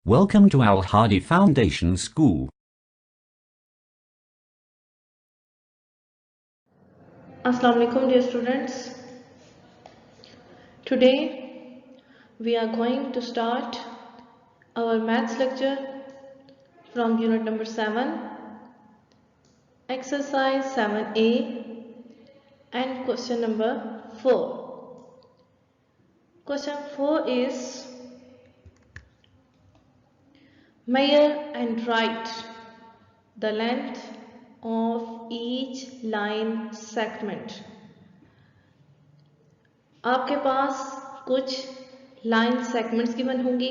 Welcome to Al Hadi Foundation School. Assalamu alaikum dear students. Today we are going to start our maths lecture from unit number 7, exercise 7a and question number 4. Question 4 is measure and write the length of each line segment. आपके पास कुछ line segments given होंगी,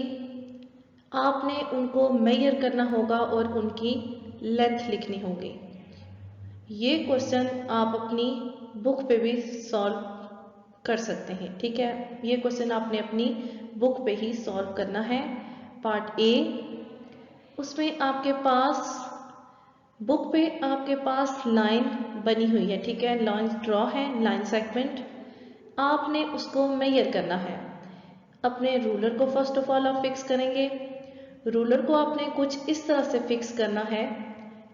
आपने उनको major करना होगा और उनकी length लिखनी होगी। ये क्वेश्चन आप अपनी बुक पे भी सॉल्व कर सकते हैं, ठीक है। ये क्वेश्चन आपने अपनी बुक पे ही सॉल्व करना है। पार्ट ए, उसमें आपके पास बुक पे आपके पास लाइन बनी हुई है, ठीक है, लाइन ड्रॉ है, लाइन सेगमेंट। आपने उसको मेजर करना है। अपने रूलर को फर्स्ट ऑफ ऑल आप फिक्स करेंगे। रूलर को आपने कुछ इस तरह से फिक्स करना है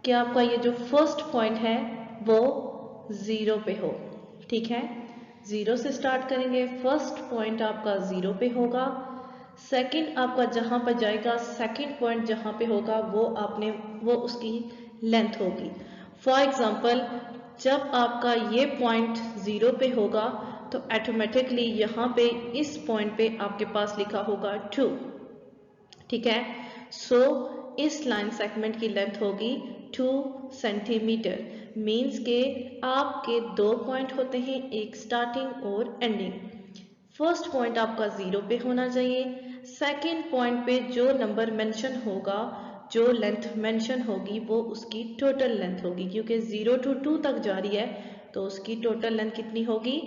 कि आपका ये जो फर्स्ट पॉइंट है वो 0 पे हो, ठीक है। 0 से स्टार्ट करेंगे, फर्स्ट पॉइंट आपका 0 पे होगा। सेकंड आपका जहाँ पर जाएगा, सेकंड पॉइंट जहाँ पे होगा वो उसकी लेंथ होगी। फॉर एग्जांपल, जब आपका ये पॉइंट 0 पे होगा तो ऑटोमेटिकली यहाँ पे इस पॉइंट पे आपके पास लिखा होगा 2, ठीक है। सो इस लाइन सेगमेंट की लेंथ होगी 2 सेंटीमीटर। मीन्स के आपके 2 पॉइंट होते हैं, एक स्टार्टिंग और एंडिंग। फर्स्ट पॉइंट आपका 0 पे होना चाहिए। सेकंड पॉइंट पे जो नंबर मेंशन होगा, जो लेंथ मेंशन होगी, वो उसकी टोटल लेंथ होगी, क्योंकि 0 to 2 तक जा रही है तो उसकी टोटल लेंथ कितनी होगी,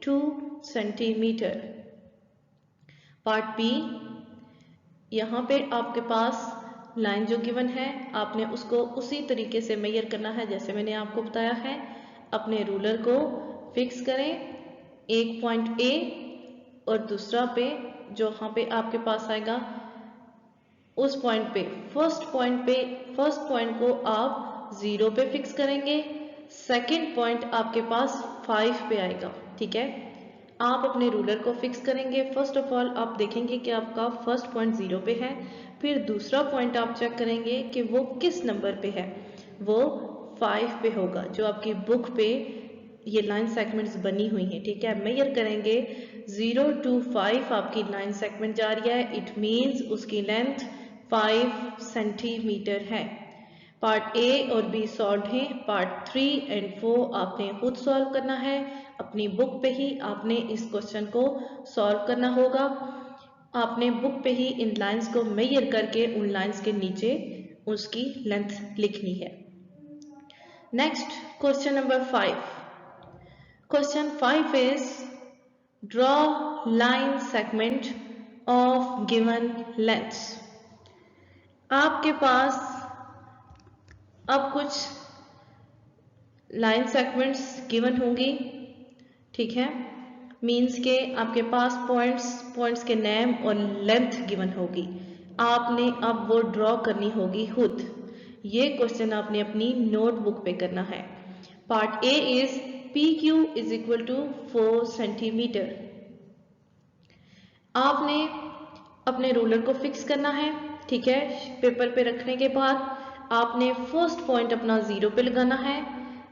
2 सेंटीमीटर। पार्ट बी, यहाँ पे आपके पास लाइन जो गिवन है, आपने उसको उसी तरीके से मेजर करना है जैसे मैंने आपको बताया है। अपने रूलर को फिक्स करें, एक पॉइंट ए और दूसरा पे जो यहाँ पे आपके पास आएगा उस पॉइंट पे, फर्स्ट पॉइंट को आप 0 पे फिक्स करेंगे। सेकंड पॉइंट आपके पास 5 पे आएगा, ठीक है। आप अपने रूलर को फिक्स करेंगे। फर्स्ट ऑफ ऑल आप देखेंगे कि आपका फर्स्ट पॉइंट 0 पे है, फिर दूसरा पॉइंट आप चेक करेंगे कि वो किस नंबर पे है, वो 5 पे होगा, जो आपकी बुक पे ये लाइन सेगमेंट्स बनी हुई हैं, ठीक है। मेजर करेंगे 0 to 5 आपकी लाइन सेगमेंट जा रही है, इट मीन्स उसकी लेंथ 5 सेंटीमीटर है। पार्ट ए और बी सॉल्व है। पार्ट 3 and 4 आपने खुद सॉल्व करना है। अपनी बुक पे ही आपने इस क्वेश्चन को सॉल्व करना होगा। आपने बुक पे ही इन लाइंस को मेजर करके उन लाइंस के नीचे उसकी लेंथ लिखनी है। Next question number 5। Question 5 is draw line segment of given lengths. आपके पास अब कुछ लाइन सेगमेंट्स गिवन होंगी, ठीक है। मीन्स के आपके पास पॉइंट्स के नेम और लेंथ गिवन होगी। आपने अब वो ड्रॉ करनी होगी खुद। ये क्वेश्चन आपने अपनी नोटबुक पे करना है। Part A is PQ is equal to 4 centimetre. आपने अपने रूलर को फिक्स करना है, ठीक है। पेपर पे रखने के बाद आपने फर्स्ट पॉइंट अपना 0 पे लगाना है।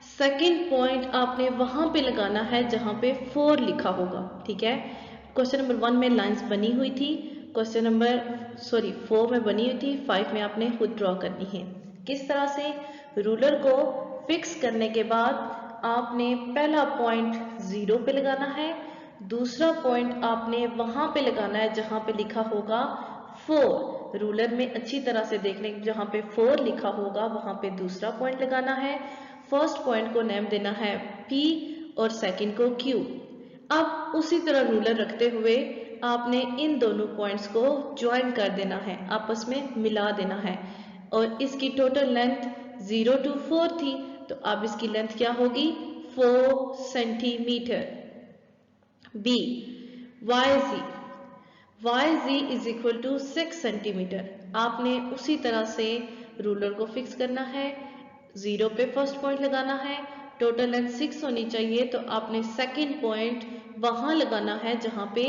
सेकंड पॉइंट आपने वहां पे लगाना है जहां पे 4 लिखा होगा, ठीक है। क्वेश्चन नंबर 1 में लाइंस बनी हुई थी, 4 में बनी हुई थी, 5 में आपने खुद ड्रॉ करनी है। किस तरह से, रूलर को फिक्स करने के बाद आपने पहला पॉइंट 0 पे लगाना है, दूसरा पॉइंट आपने वहां पे लगाना है जहां पे लिखा होगा 4। रूलर में अच्छी तरह से देखने, जहां पे 4 लिखा होगा वहां पे दूसरा पॉइंट लगाना है। फर्स्ट पॉइंट को नेम देना है P और सेकंड को Q। अब उसी तरह रूलर रखते हुए आपने इन दोनों पॉइंट्स को ज्वाइन कर देना है, आपस में मिला देना है। और इसकी टोटल लेंथ 0 to 4 थी, तो अब इसकी लेंथ क्या होगी, 4 centimetre. B YZ YZ is equal to 6 centimetre. आपने उसी तरह से रूलर को फिक्स करना है, 0 पे फर्स्ट पॉइंट लगाना है, टोटल लेंथ 6 होनी चाहिए, तो आपने सेकंड पॉइंट वहां लगाना है जहां पे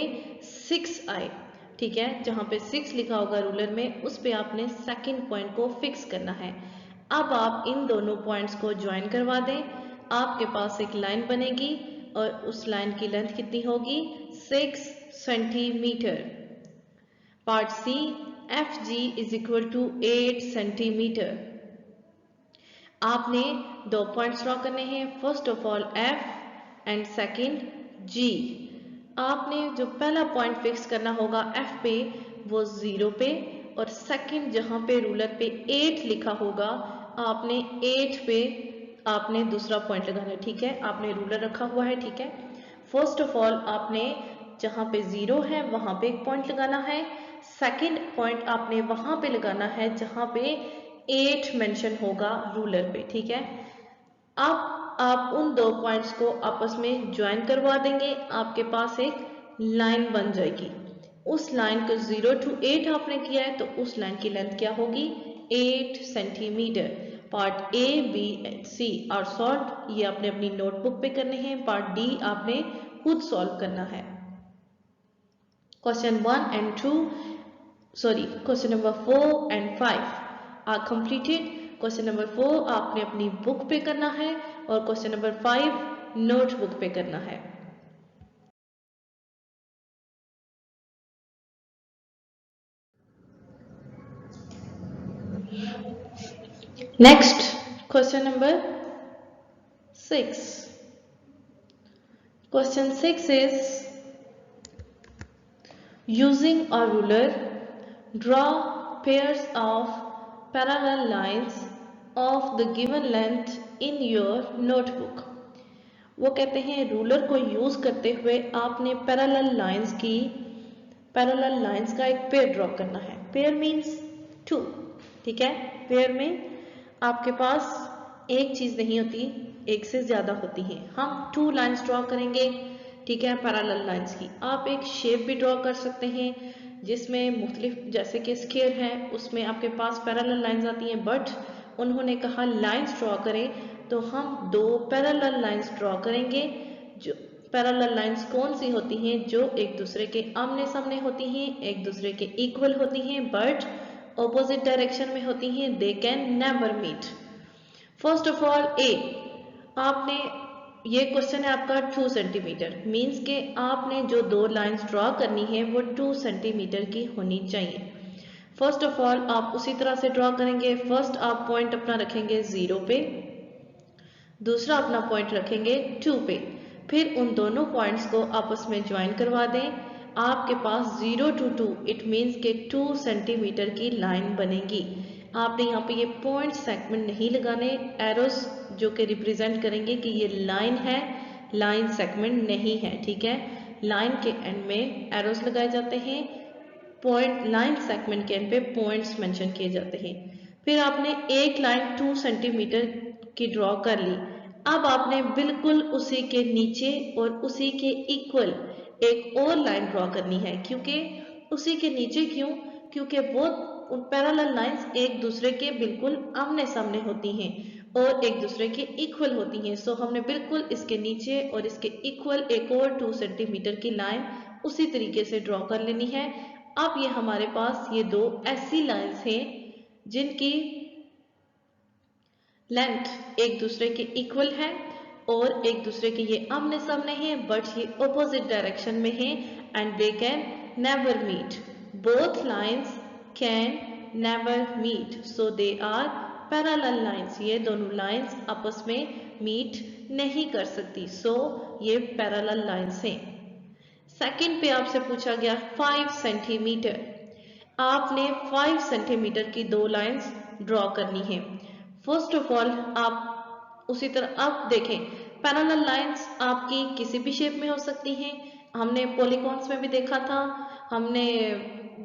6 आए, ठीक है, जहां पे 6 लिखा होगा रूलर में उस पे आपने सेकंड पॉइंट को फिक्स करना है। अब आप इन दोनों पॉइंट्स को ज्वाइन करवा दें, आपके पास एक लाइन बनेगी और उस लाइन की लेंथ कितनी होगी, 6 centimetre. Part C, FG is equal to 8 centimetre. आपने 2 पॉइंट्स ड्रॉ करने हैं, first of all F and second G। आपने जो पहला पॉइंट फिक्स करना होगा F पे वो 0 पे, और सेकंड जहां पे रूलर पे 8 लिखा होगा आपने 8 पे आपने दूसरा पॉइंट लगाना है, ठीक है, आपने रूलर रखा हुआ है, ठीक है। फर्स्ट ऑफ ऑल आपने जहां पे 0 है वहां पे एक पॉइंट लगाना है, सेकंड पॉइंट आपने वहां पे लगाना है जहां पे 8 मेंशन होगा रूलर पे, ठीक है। अब आप उन 2 पॉइंट्स को आपस में ज्वाइन करवा देंगे, आपके पास एक लाइन बन जाएगी। उस लाइन को 0 to 8 आपने किया है तो उस लाइन की लेंथ क्या होगी, 8 सेंटीमीटर। पार्ट A, B एंड C आर सॉल्व, ये आपने अपनी नोटबुक पे करने हैं। पार्ट D आपने खुद सॉल्व करना है। Question 1 and 2, question number 4 and 5 are completed। Question number 4 आपने अपनी बुक पे करना है और क्वेश्चन नंबर 5 नोटबुक पे करना है। Next question number 6। Question 6 is using a ruler draw pairs of parallel lines of the given length in your notebook। वो कहते हैं रूलर को यूज करते हुए आपने पैरेलल लाइंस का एक पेयर ड्रॉ करना है। पेयर मीन्स 2, ठीक है। पेयर में आपके पास एक चीज नहीं होती, एक से ज्यादा होती हैं। हम 2 लाइंस ड्रॉ करेंगे, ठीक है, पैरेलल लाइंस की। आप एक शेप भी ड्रॉ कर सकते हैं जिसमें मुख्तलिफ, जैसे कि स्क्वायर है उसमें आपके पास पैरेलल लाइंस आती हैं, बट उन्होंने कहा लाइंस ड्रॉ करें तो हम 2 पैरेलल लाइंस ड्रॉ करेंगे। जो पैरेलल लाइंस कौन सी होती हैं, जो एक दूसरे के आमने सामने होती हैं, एक दूसरे के इक्वल होती हैं, बट ऑपोजिट डायरेक्शन में होती हैं, they can never meet. First of all a, आपने ये क्वेश्चन है आपका 2 सेंटीमीटर, मीन्स के आपने जो 2 लाइंस ड्रॉ करनी है वो 2 सेंटीमीटर की होनी चाहिए। फर्स्ट ऑफ ऑल आप उसी तरह से ड्रॉ करेंगे। फर्स्ट आप पॉइंट अपना रखेंगे 0 पे, दूसरा अपना पॉइंट रखेंगे 2 पे, फिर उन दोनों पॉइंट्स को आपस में ज्वाइन करवा दें। आपके पास 0 to 2 इट मीन्स के 2 सेंटीमीटर की लाइन बनेगी। आपने यहाँ पे ये पॉइंट सेगमेंट नहीं लगाने, एरोस जो कि रिप्रेजेंट करेंगे कि ये लाइन है, लाइन सेगमेंट नहीं है, ठीक है। लाइन के एंड में एरोस लगाए जाते हैं, पॉइंट लाइन सेगमेंट के एंड पे पॉइंट्स मेंशन किए जाते हैं। फिर आपने एक लाइन 2 सेंटीमीटर की ड्रॉ कर ली। अब आपने बिल्कुल उसी के नीचे और उसी के इक्वल एक और लाइन ड्रॉ करनी है। क्योंकि उसी के नीचे क्यों, क्योंकि वो पैरेलल लाइंस एक दूसरे के बिल्कुल आमने सामने होती हैं और एक दूसरे के इक्वल होती हैं। सो हमने बिल्कुल इसके नीचे और इसके इक्वल एक और 2 सेंटीमीटर की लाइन उसी तरीके से ड्रॉ कर लेनी है। अब ये हमारे पास ये 2 ऐसी लाइंस हैं जिनकी लेंथ एक दूसरे के इक्वल है और एक दूसरे के ये आमने सामने हैं, बट ये ऑपोजिट डायरेक्शन में हैं and they can never meet. Both lines can never meet, so they are parallel lines. ये दोनों लाइंस आपस में मीट नहीं कर सकती, सो ये पैरेलल लाइंस हैं। सेकंड पे आपसे पूछा गया 5 सेंटीमीटर। आपने 5 सेंटीमीटर की 2 लाइंस ड्रॉ करनी है। फर्स्ट ऑफ ऑल आप उसी तरह आप देखें, पैरेलल लाइंस आपकी किसी भी शेप में हो सकती हैं। हमने पॉलीगॉन्स में भी देखा था, हमने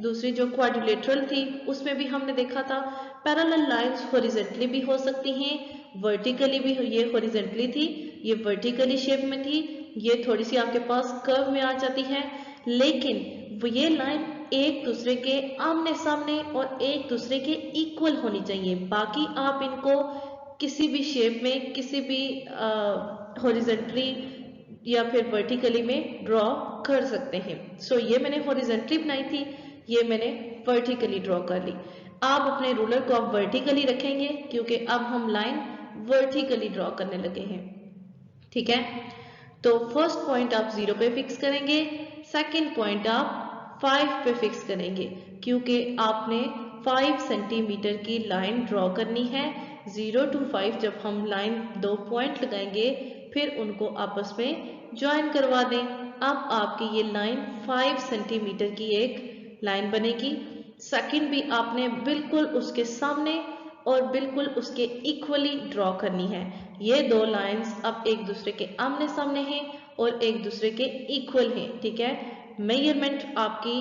दूसरी जो क्वाड्रिलेटरल थी उसमें भी हमने देखा था। पैरेलल लाइंस हॉरिजॉन्टली भी हो सकती हैं, वर्टिकली भी। ये हॉरिजॉन्टली थी, ये वर्टिकली शेप में थी, ये थोड़ी सी आपके पास कर्व में आ जाती है। लेकिन ये लाइन एक दूसरे के आमने सामने और एक दूसरे के इक्वल होनी चाहिए। बाकी आप इनको किसी भी शेप में, किसी भी हॉरिजॉन्टली या फिर वर्टिकली में ड्रॉ कर सकते हैं। सो ये मैंने हॉरिजॉन्टली बनाई थी, ये मैंने वर्टिकली ड्रॉ कर ली। आप अपने रूलर को आप वर्टिकली रखेंगे क्योंकि अब हम लाइन वर्टिकली ड्रॉ करने लगे हैं, ठीक है। तो फर्स्ट पॉइंट आप 0 पे फिक्स करेंगे, सेकंड पॉइंट आप 5 पे फिक्स करेंगे क्योंकि आपने 5 सेंटीमीटर की लाइन ड्रॉ करनी है। 0 to 5 जब हम लाइन 2 पॉइंट लगाएंगे फिर उनको आपस में ज्वाइन करवा दें। अब आपकी ये लाइन 5 सेंटीमीटर की एक लाइन बनेगी। सेकंड भी आपने बिल्कुल उसके सामने और बिल्कुल उसके इक्वली ड्रॉ करनी है। ये दो लाइंस अब एक दूसरे के आमने सामने हैं और एक दूसरे के इक्वल हैं, ठीक है। मेजरमेंट आपकी,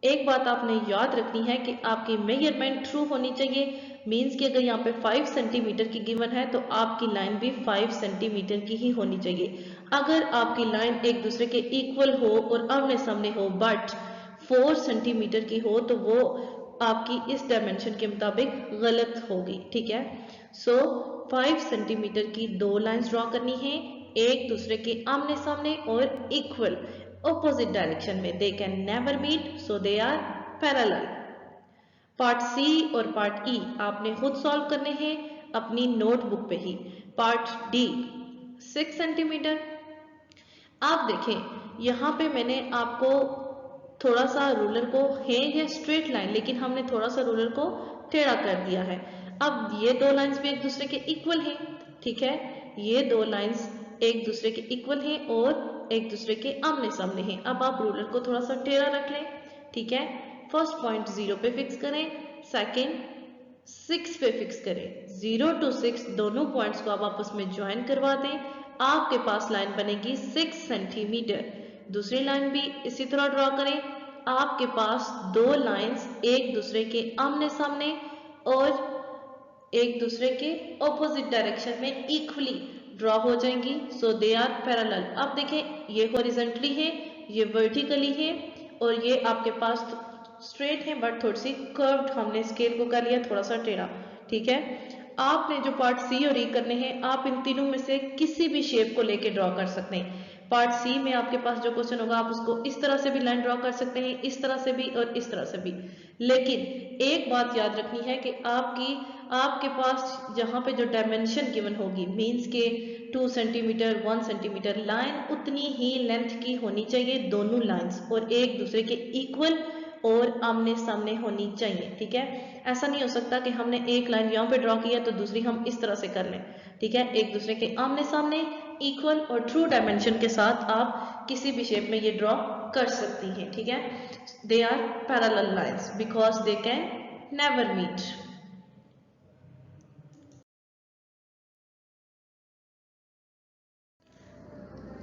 एक बात आपने याद रखनी है कि आपकी मेजरमेंट ट्रू होनी चाहिए। मीन्स कि अगर यहाँ पे 5 सेंटीमीटर की गिवन है तो आपकी लाइन भी 5 सेंटीमीटर की ही होनी चाहिए। अगर आपकी लाइन एक दूसरे के इक्वल हो और आमने सामने हो बट 4 सेंटीमीटर की हो तो वो आपकी इस डायमेंशन के मुताबिक गलत होगी, ठीक है। सो 5 सेंटीमीटर की दो लाइंस ड्रॉ करनी है, एक दूसरे के आमने सामने और इक्वल ऑपोजिट डायरेक्शन में। They can never meet so they are parallel. Part C और पार्ट ई आपने खुद सॉल्व करने हैं अपनी नोटबुक पे ही। Part D 6 centimetre. आप देखें यहाँ पे मैंने आपको थोड़ा सा रूलर को, है स्ट्रेट लाइन लेकिन हमने थोड़ा सा रूलर को टेढ़ा कर दिया है। अब ये दो लाइंस भी एक दूसरे के इक्वल हैं, ठीक है। ये दो लाइंस एक दूसरे के इक्वल हैं और एक दूसरे के आमने सामने हैं। अब आप रूलर को थोड़ा सा टेढ़ा रख लें, ठीक है। फर्स्ट पॉइंट 0 पे फिक्स करें, सेकेंड 6 पे फिक्स करें। 0 to 6 दोनों पॉइंट्स को आप आपस में ज्वाइन करवा दें। आपके पास लाइन बनेगी 6 सेंटीमीटर। दूसरी लाइन भी इसी तरह ड्रॉ करें। आपके पास दो लाइंस एक दूसरे के आमने सामने और एक दूसरे के ऑपोजिट डायरेक्शन में इक्वली ड्रॉ हो जाएंगी। सो दे आर पैरेलल। अब देखें ये हॉरिजॉन्टली है, ये वर्टिकली है और ये आपके पास स्ट्रेट है बट थोड़ी सी कर्व्ड, हमने स्केल को कर लिया थोड़ा सा टेढ़ा, ठीक है। आपने जो पार्ट सी और ई करने हैं आप इन तीनों में से किसी भी शेप को लेके ड्रॉ कर सकते हैं। पार्ट सी में आपके पास जो क्वेश्चन होगा आप उसको इस तरह से भी लाइन ड्रॉ कर सकते हैं, इस तरह से भी और इस तरह से भी। लेकिन एक बात याद रखनी है कि आपके पास यहाँ पे जो डायमेंशन गिवन होगी मीन्स के 2 सेंटीमीटर 1 सेंटीमीटर, लाइन उतनी ही लेंथ की होनी चाहिए दोनों लाइंस और एक दूसरे के इक्वल और आमने सामने होनी चाहिए, ठीक है। ऐसा नहीं हो सकता कि हमने एक लाइन यहाँ पे ड्रॉ किया तो दूसरी हम इस तरह से कर लें, ठीक है। एक दूसरे के आमने सामने इक्वल और ट्रू डायमेंशन के साथ आप किसी भी शेप में ये ड्रॉ कर सकती हैं, ठीक है। They are parallel lines because they can never meet.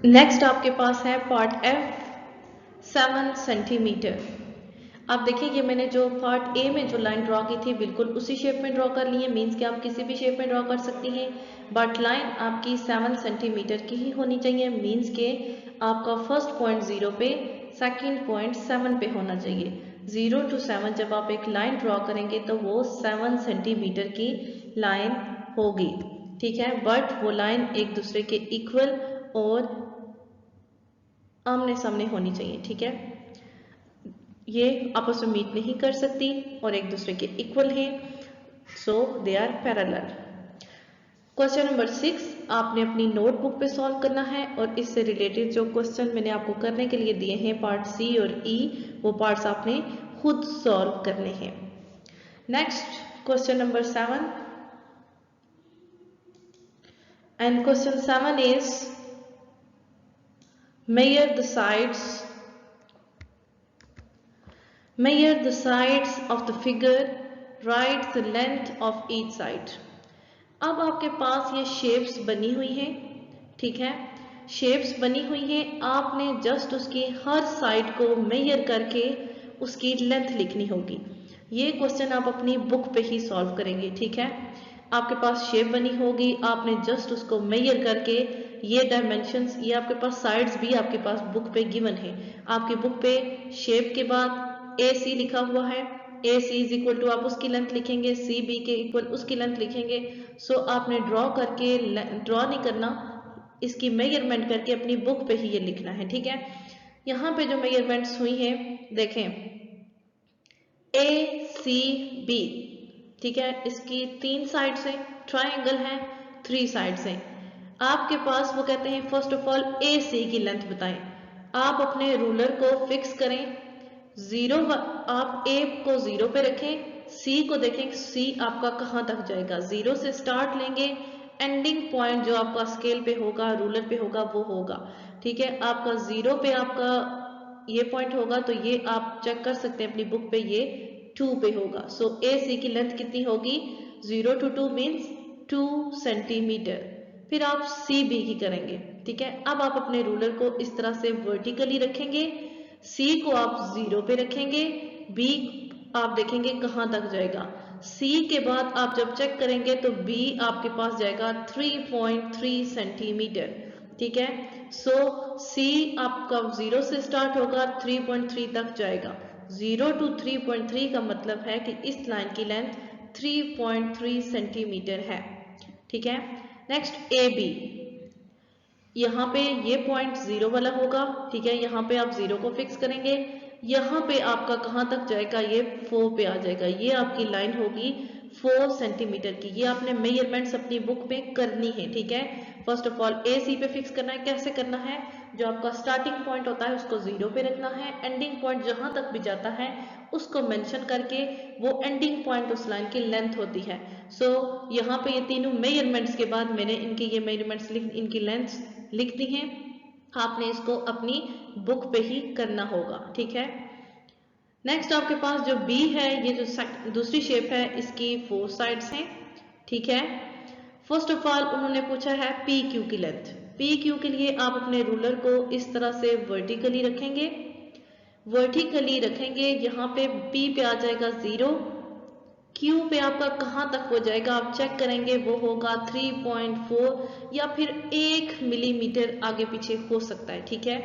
Next आपके पास है पार्ट एफ 7 सेंटीमीटर। आप देखिए ये मैंने जो पार्ट ए में जो लाइन ड्रॉ की थी बिल्कुल उसी शेप में ड्रॉ कर ली है। मीन्स कि आप किसी भी शेप में ड्रॉ कर सकती हैं बट लाइन आपकी 7 सेंटीमीटर की ही होनी चाहिए। मीन्स के आपका फर्स्ट पॉइंट 0 पे, सेकंड पॉइंट 7 पे होना चाहिए। 0 to 7 जब आप एक लाइन ड्रॉ करेंगे तो वो 7 सेंटीमीटर की लाइन होगी, ठीक है। बट वो लाइन एक दूसरे के इक्वल और आमने सामने होनी चाहिए, ठीक है। ये आपस में मीट नहीं कर सकती और एक दूसरे के इक्वल हैं, so they are parallel. Question number 6 आपने अपनी नोटबुक पे सॉल्व करना है और इससे रिलेटेड जो क्वेश्चन मैंने आपको करने के लिए दिए हैं पार्ट सी और ई, वो पार्ट्स आपने खुद सॉल्व करने हैं। Next question number 7 and question 7 is measure the sides of the figure, write the length of each side। अब आपके पास ये शेप्स बनी हुई हैं, ठीक है। शेप्स बनी हुई हैं, आपने जस्ट उसकी हर साइड को मेजर करके उसकी लेंथ लिखनी होगी। ये क्वेश्चन आप अपनी बुक पे ही सॉल्व करेंगे, ठीक है। आपके पास शेप बनी होगी, आपने जस्ट उसको मेजर करके ये डायमेंशंस, ये आपके पास साइड्स भी आपके पास बुक पे गिवन है। आपकी बुक पे शेप के बाद ए सी लिखा हुआ है, ए सी इज इक्वल टू आप उसकी लेंथ लिखेंगे, सी बी के इक्वल उसकी लेंथ लिखेंगे। सो आपने ड्रॉ करके, ड्रॉ नहीं करना, इसकी मेजरमेंट करके अपनी बुक पे ही ये लिखना है, ठीक है। यहाँ पे जो मेजरमेंट्स हुई हैं देखें, ए सी बी, ठीक है, इसकी 3 साइड्स हैं, ट्राइंगल है 3 साइड्स हैं। आपके पास वो कहते हैं फर्स्ट ऑफ ऑल ए सी की लेंथ बताएं। आप अपने रूलर को फिक्स करें, जीरो, आप ए को 0 पे रखें, सी को देखें सी आपका कहाँ तक जाएगा, 0 से स्टार्ट लेंगे, एंडिंग पॉइंट जो आपका स्केल पे होगा, रूलर पे होगा, वो होगा, ठीक है। आपका 0 पे आपका ये पॉइंट होगा, तो ये आप चेक कर सकते हैं अपनी बुक पे, ये 2 पे होगा। सो ए सी की लेंथ कितनी होगी, 0 to 2 मीन्स 2 सेंटीमीटर। फिर आप सी बी की करेंगे, ठीक है। अब आप अपने रूलर को इस तरह से वर्टिकली रखेंगे, सी को आप 0 पे रखेंगे, बी आप देखेंगे कहाँ तक जाएगा, सी के बाद आप जब चेक करेंगे तो बी आपके पास जाएगा 3.3 सेंटीमीटर, ठीक है। सो सी आपका 0 से स्टार्ट होगा, 3.3 तक जाएगा। 0 to 3.3 का मतलब है कि इस लाइन की लेंथ 3.3 सेंटीमीटर है, ठीक है। नेक्स्ट ए बी, यहाँ पे ये पॉइंट 0 वाला होगा, ठीक है। यहाँ पे आप 0 को फिक्स करेंगे, यहाँ पे आपका कहाँ तक जाएगा, ये 4 पे आ जाएगा, ये आपकी लाइन होगी 4 सेंटीमीटर की। ये आपने मेजरमेंट्स अपनी बुक में करनी है, ठीक है। फर्स्ट ऑफ ऑल ए सी पे फिक्स करना है, कैसे करना है, जो आपका स्टार्टिंग पॉइंट होता है उसको 0 पे रखना है, एंडिंग पॉइंट जहां तक भी जाता है उसको मेंशन करके, वो एंडिंग पॉइंट उस लाइन की लेंथ होती है। सो यहाँ पे ये तीनों मेजरमेंट्स के बाद मैंने इनकी ये मेजरमेंट्स इनकी लेंथ लिख दी हैं, आपने इसको अपनी बुक पे ही करना होगा, ठीक है। नेक्स्ट आपके पास जो बी है, ये जो दूसरी शेप है, इसकी 4 साइड्स हैं, ठीक है। फर्स्ट ऑफ ऑल उन्होंने पूछा है पी क्यू की लेंथ। पी क्यू के लिए आप अपने रूलर को इस तरह से वर्टिकली रखेंगे, वर्टिकली रखेंगे, यहाँ पे पी पे आ जाएगा 0, क्यू पे आपका कहाँ तक हो जाएगा आप चेक करेंगे, वो होगा 3.4 या फिर 1 मिलीमीटर आगे पीछे हो सकता है, ठीक है।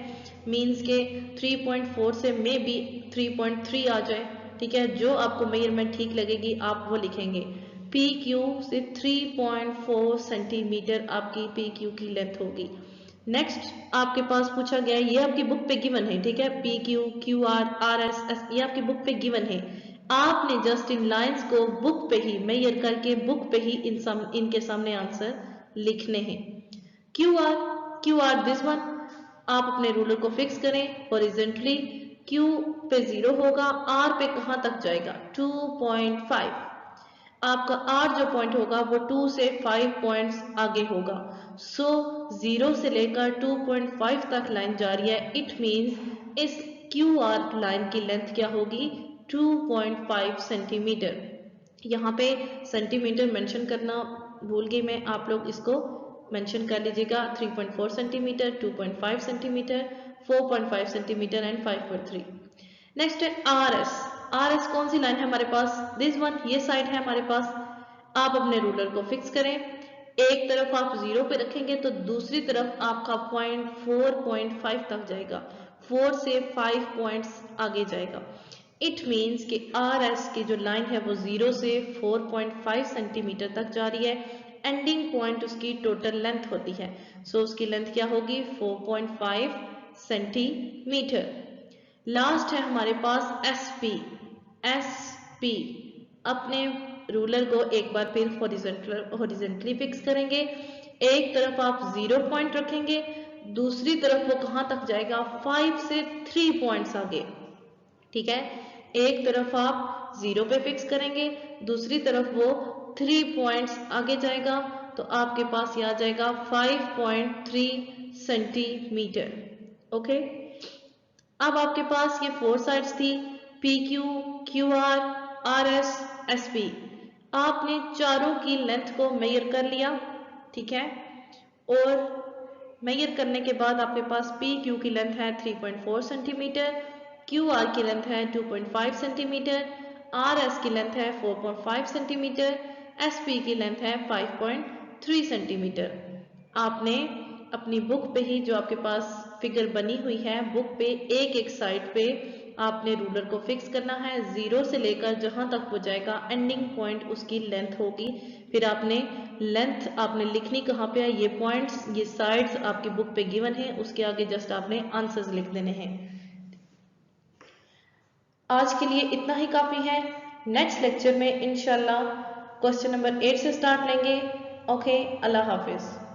मीन्स के 3.4 से मे बी 3.3 आ जाए, ठीक है। जो आपको मेजरमेंट ठीक लगेगी आप वो लिखेंगे। पी क्यू से 3.4 सेंटीमीटर आपकी पी क्यू की लेंथ होगी। नेक्स्ट आपके पास पूछा गया, ये आपकी बुक पे गिवन है, ठीक है। P Q, Q R, R S S, ये आपकी बुक पे गिवन है। आपने जस्ट इन लाइंस को बुक पे ही मेजर करके बुक पे ही इनके सामने आंसर लिखने हैं। क्यू आर दिस वन, आप अपने रूलर को फिक्स करें हॉरिजॉन्टली, क्यू पे 0 होगा, आर पे कहाँ तक जाएगा 2.5, आपका आर जो पॉइंट होगा वो 2 से 5 पॉइंट्स आगे होगा। सो 0 से लेकर 2.5 तक लाइन जा रही है, इट मीन्स इस क्यू आर लाइन की लेंथ क्या होगी 2.5 सेंटीमीटर। यहाँ पे सेंटीमीटर मेंशन करना भूल गई मैं, आप लोग इसको मेंशन कर लीजिएगा। 3.4 centimetre, 2.5 centimetre, 4.5 centimetre and 5.3। Next है आर एस। आर एस कौन सी लाइन है हमारे पास, दिस वन, ये साइड है हमारे पास। आप अपने रूलर को फिक्स करें, एक तरफ आप 0 पे रखेंगे तो दूसरी तरफ आपका पॉइंट 4.5 तक जाएगा, 4 से 5 पॉइंट्स आगे जाएगा। इट मीन्स कि आर एस की जो लाइन है वो 0 से 4.5 सेंटीमीटर तक जा रही है, एंडिंग पॉइंट उसकी टोटल लेंथ होती है। सो उसकी लेंथ क्या होगी 4.5 सेंटीमीटर। लास्ट है हमारे पास एस पी। एस पी, अपने रूलर को एक बार फिर हॉरिजॉन्टली फिक्स करेंगे, एक तरफ आप 0 पॉइंट रखेंगे, दूसरी तरफ वो कहाँ तक जाएगा 5 से 3 पॉइंट्स आगे, ठीक है। एक तरफ आप 0 पे फिक्स करेंगे, दूसरी तरफ वो 3 पॉइंट्स आगे जाएगा, तो आपके पास ये आ जाएगा 5.3 सेंटीमीटर, ओके। अब आपके पास ये 4 साइड्स थी, P Q, Q R, R S, S P. आपने चारों की लेंथ को मेजर कर लिया, ठीक है। और मेजर करने के बाद आपके पास पी क्यू की लेंथ है 3.4 सेंटीमीटर, क्यू आर की लेंथ है 2.5 सेंटीमीटर, आर एस की लेंथ है 4.5 सेंटीमीटर, एस पी की लेंथ है 5.3 सेंटीमीटर। आपने अपनी बुक पे ही जो आपके पास फिगर बनी हुई है, बुक पे एक एक साइड पे आपने रूलर को फिक्स करना है, 0 से लेकर जहां तक वो जाएगा एंडिंग पॉइंट उसकी लेंथ होगी। फिर आपने लेंथ आपने लिखनी कहाँ पे है, ये पॉइंट्स ये साइड्स आपकी बुक पे गिवन है, उसके आगे जस्ट आपने आंसर्स लिख देने हैं। आज के लिए इतना ही काफ़ी है। नेक्स्ट लेक्चर में इंशाल्लाह क्वेश्चन नंबर 8 से स्टार्ट लेंगे। ओके, अल्लाह हाफिज़।